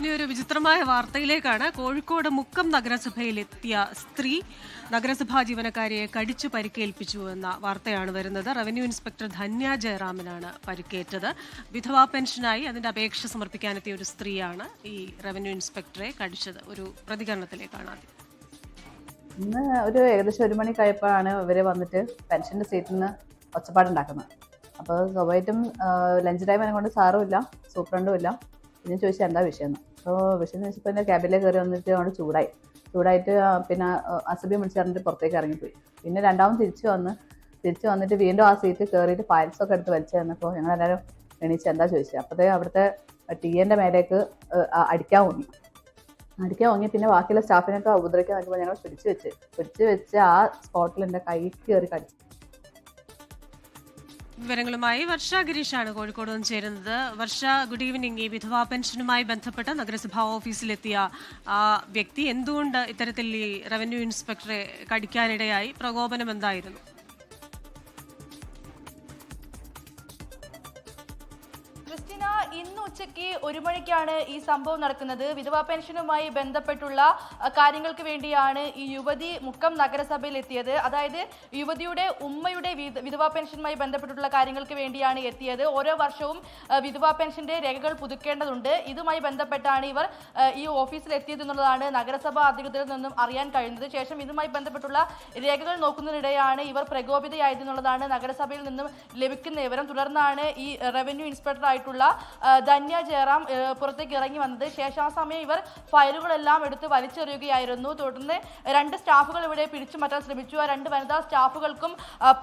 ഇനി ഒരു വിചിത്രമായ വാർത്തയിലേക്കാണ്. കോഴിക്കോട് മുക്കം നഗരസഭയിലെത്തിയ സ്ത്രീ നഗരസഭാ ജീവനക്കാരിയെ കടിച്ചു പരിക്കേൽപ്പിച്ചു എന്ന വാർത്തയാണ് വരുന്നത്. റവന്യൂ ഇൻസ്പെക്ടർ ധന്യ ജയറാമിനാണ് പരിക്കേറ്റത്. വിധവാ പെൻഷനായി അതിന്റെ അപേക്ഷ സമർപ്പിക്കാനെത്തിയ ഒരു സ്ത്രീയാണ് ഈ റവന്യൂ ഇൻസ്പെക്ടറെ കടിച്ചത്. ഒരു പ്രതികരണത്തിലേക്കാണ് ആദ്യം. ഇന്ന് ഏകദേശം 1 മണിക്കായപ്പോഴാണ് ഇവര് വന്നിട്ട് പെൻഷന്റെ സീറ്റിൽ നിന്ന് ഒച്ചപ്പാടുണ്ടാക്കുന്നത്. അപ്പോൾ സ്വാഭാവികമായിട്ടും ലഞ്ച് ടൈം കൊണ്ട് സാറും ഇല്ല, സൂപ്രണ്ടും ഇല്ല. പിന്നെ ചോദിച്ചാൽ എന്താ വിഷയം എന്ന്. അപ്പോൾ വിഷയം എന്ന് വെച്ചപ്പോൾ എൻ്റെ ക്യാബിലേക്ക് കയറി വന്നിട്ട് അവിടെ ചൂടായിട്ട് പിന്നെ അസഭ്യം വിളിച്ച് പറഞ്ഞിട്ട് പുറത്തേക്ക് ഇറങ്ങിപ്പോയി. പിന്നെ രണ്ടാമത് തിരിച്ചു വന്നിട്ട് വീണ്ടും ആ സീറ്റ് കയറിയിട്ട് ഫയൽസൊക്കെ എടുത്ത് വലിച്ചു തന്നപ്പോൾ ഞങ്ങളെല്ലാവരും എണീച്ച് എന്താ ചോദിച്ചത്. അപ്പോഴത്തേ അവിടുത്തെ TAൻ്റെ മേലേക്ക് അടിക്കാൻ ഓങ്ങി. പിന്നെ ബാക്കിയുള്ള സ്റ്റാഫിനൊക്കെ ഉപദ്രവിക്കാൻ നോക്കുമ്പോൾ ഞങ്ങൾ പിടിച്ചു വെച്ച് ആ സ്പോട്ടിൽ എൻ്റെ കൈക്ക് കയറി കടിച്ചു. വിവരങ്ങളുമായി വർഷ ഗിരീഷാണ് കോഴിക്കോട് നിന്ന് ചേരുന്നത്. വർഷ, ഗുഡ് ഈവനിങ്. ഈ വിധവാ പെൻഷനുമായി ബന്ധപ്പെട്ട് നഗരസഭാ ഓഫീസിലെത്തിയ ആ വ്യക്തി എന്തുകൊണ്ട് ഇത്തരത്തിൽ ഈ റവന്യൂ ഇൻസ്പെക്ടറെ കടിക്കാനിടയായി? പ്രകോപനം എന്തായിരുന്നു? ക്രിസ്റ്റീന, ഇന്ന് ഉച്ചയ്ക്ക് 1 മണിക്കാണ് ഈ സംഭവം നടക്കുന്നത്. വിധവാ പെൻഷനുമായി ബന്ധപ്പെട്ടുള്ള കാര്യങ്ങൾക്ക് വേണ്ടിയാണ് ഈ യുവതി മുക്കം നഗരസഭയിൽ എത്തിയത്. അതായത് യുവതിയുടെ ഉമ്മയുടെ വിധവാ പെൻഷനുമായി ബന്ധപ്പെട്ടുള്ള കാര്യങ്ങൾക്ക് വേണ്ടിയാണ് എത്തിയത്. ഓരോ വർഷവും വിധവാ പെൻഷന്റെ രേഖകൾ പുതുക്കേണ്ടതുണ്ട്. ഇതുമായി ബന്ധപ്പെട്ടാണ് ഇവർ ഈ ഓഫീസിൽ എത്തിയത് എന്നുള്ളതാണ് നഗരസഭാ അധികൃതരിൽ നിന്നും അറിയാൻ കഴിയുന്നത്. ശേഷം ഇതുമായി ബന്ധപ്പെട്ടുള്ള രേഖകൾ നോക്കുന്നതിനിടെയാണ് ഇവർ പ്രകോപിതയായതെന്നുള്ളതാണ് നഗരസഭയിൽ നിന്നും ലഭിക്കുന്ന വിവരം. തുടർന്നാണ് ഈ റവന്യൂ ഇൻസ്പെക്ടർ ആയിട്ടുള്ള ധന്യ ജയറാം പുറത്തേക്ക് ഇറങ്ങി വന്നത്. ശേഷം ആ സമയം ഇവർ ഫയലുകളെല്ലാം എടുത്ത് വലിച്ചെറിയുകയായിരുന്നു. തുടർന്ന് 2 സ്റ്റാഫുകൾ ഇവിടെ പിടിച്ചു മാറ്റാൻ ശ്രമിച്ചു. ആ 2 വനിതാ സ്റ്റാഫുകൾക്കും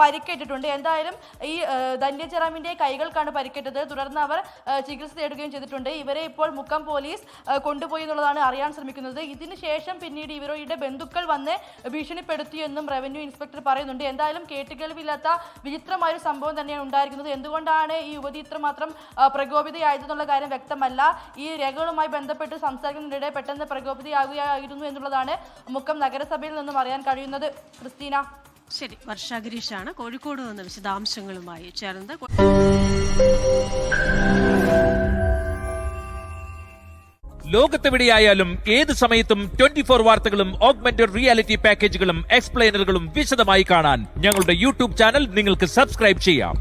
പരിക്കേറ്റിട്ടുണ്ട്. എന്തായാലും ഈ ധന്യ ജയറാമിന്റെ കൈകൾക്കാണ് പരിക്കേറ്റത്. തുടർന്ന് അവർ ചികിത്സ തേടുകയും ചെയ്തിട്ടുണ്ട്. ഇവരെ ഇപ്പോൾ മുക്കം പോലീസ് കൊണ്ടുപോയി എന്നുള്ളതാണ് അറിയാൻ ശ്രമിക്കുന്നത്. ഇതിനുശേഷം പിന്നീട് ഇവരുടെ ബന്ധുക്കൾ വന്ന് ഭീഷണിപ്പെടുത്തിയെന്നും റവന്യൂ ഇൻസ്പെക്ടർ പറയുന്നുണ്ട്. എന്തായാലും കേട്ടുകേൾവില്ലാത്ത വിചിത്രമായൊരു സംഭവം തന്നെയാണ് ഉണ്ടായിരിക്കുന്നത്. എന്തുകൊണ്ടാണ് ഈ യുവതി ഇത്രമാത്രം പ്രകോപിതയായതെന്നുള്ള കാര്യം വ്യക്തമല്ല. ഈ രേഖകളുമായി ബന്ധപ്പെട്ട് സംസാരിക്കുന്നതിനിടെ പെട്ടെന്ന് പ്രകോപിതയാകുകയായിരുന്നു എന്നുള്ളതാണ് മുക്കം നഗരസഭയിൽ നിന്നും അറിയാൻ കഴിയുന്നത്. ക്രിസ്റ്റീന. ശരി, വർഷ ഗിരീഷാണ് കോഴിക്കോട് നിന്ന് വിശദാംശങ്ങളുമായി ചേർന്നത്. ലോകത്തെവിടെയായാലും ഏത് സമയത്തും 24 വാർത്തകളും ഓഗ്മെന്റഡ് റിയാലിറ്റി പാക്കേജുകളും എക്സ്പ്ലെയിനറുകളും വിശദമായി കാണാൻ ഞങ്ങളുടെ YouTube ചാനൽ നിങ്ങൾക്ക് സബ്സ്ക്രൈബ് ചെയ്യാം.